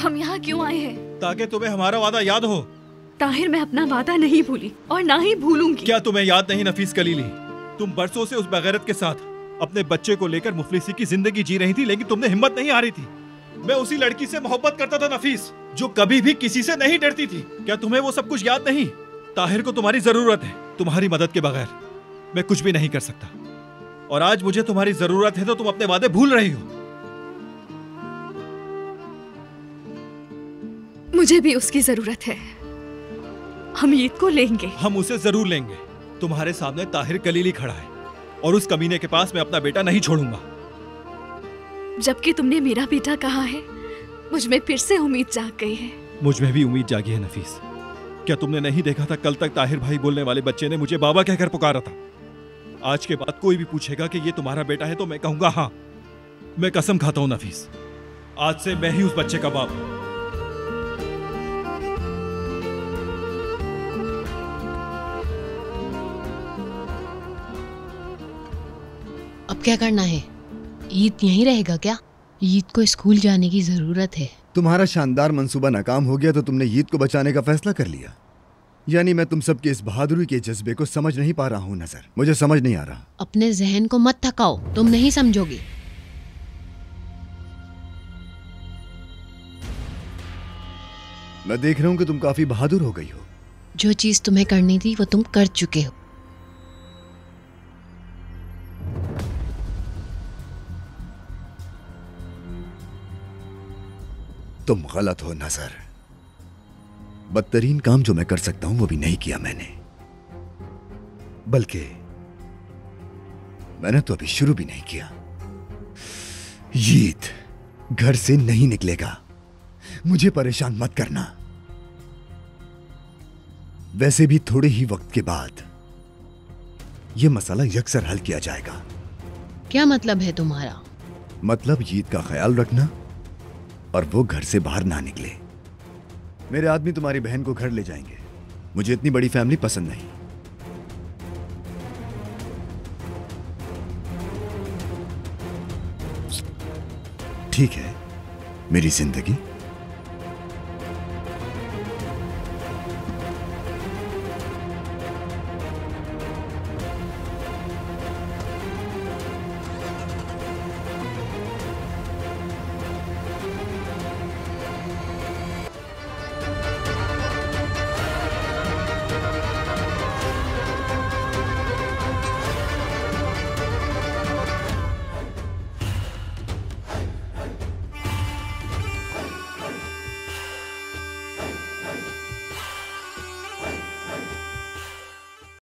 हम यहाँ क्यों आए हैं? ताकि तुम्हें हमारा वादा याद हो। ताहिर, मैं अपना वादा नहीं भूली और ना ही भूलूंगी। क्या तुम्हें याद नहीं नफीस कलीली, तुम बरसों से उस बगैरत के साथ अपने बच्चे को लेकर मुफलिसी की जिंदगी जी रही थी, लेकिन तुमने हिम्मत नहीं हारी थी। मैं उसी लड़की से मोहब्बत करता था नफीस, जो कभी भी किसी से नहीं डरती थी। क्या तुम्हें वो सब कुछ याद नहीं? ताहिर को तुम्हारी जरूरत है, तुम्हारी मदद के बगैर मैं कुछ भी नहीं कर सकता। और आज मुझे तुम्हारी जरूरत है तो तुम अपने वादे भूल रही हो। मुझे भी उसकी जरूरत है। हम ईद को लेंगे। हम उसे जरूर लेंगे। तुम्हारे सामने ताहिर कलीली खड़ा है और उस कमीने के पास मैं अपना बेटा नहीं छोड़ूंगा। जबकि तुमने मेरा बेटा कहा है, मुझ में फिर से उम्मीद जाग गई है। मुझ में भी उम्मीद जागी है नफीस। क्या तुमने नहीं देखा था कल तक ताहिर भाई बोलने वाले बच्चे ने मुझे बाबा कहकर पुकारा था। आज के बाद कोई भी पूछेगा कि ये तुम्हारा बेटा है तो मैं कहूंगा हाँ। मैं कसम खाता हूं नफीस, आज से मैं ही उस बच्चे का बाप हूं। अब क्या करना है? ईद यहीं रहेगा क्या? ईद को स्कूल जाने की जरूरत है। तुम्हारा शानदार मंसूबा नाकाम हो गया तो तुमने ईद को बचाने का फैसला कर लिया। यानी मैं तुम सबके इस बहादुरी के जज्बे को समझ नहीं पा रहा हूँ नजर। मुझे समझ नहीं आ रहा। अपने जहन को मत थकाओ, तुम नहीं समझोगे। मैं देख रहा हूँ कि तुम काफी बहादुर हो गई हो। जो चीज तुम्हें करनी थी वो तुम कर चुके हो। तुम गलत हो नजर। बदतरीन काम जो मैं कर सकता हूं वो भी नहीं किया मैंने, बल्कि मैंने तो अभी शुरू भी नहीं किया। ईद घर से नहीं निकलेगा, मुझे परेशान मत करना। वैसे भी थोड़े ही वक्त के बाद यह मसला यकसर हल किया जाएगा। क्या मतलब है तुम्हारा? मतलब ईद का ख्याल रखना और वो घर से बाहर ना निकले। मेरे आदमी तुम्हारी बहन को घर ले जाएंगे। मुझे इतनी बड़ी फैमिली पसंद नहीं। ठीक है, मेरी जिंदगी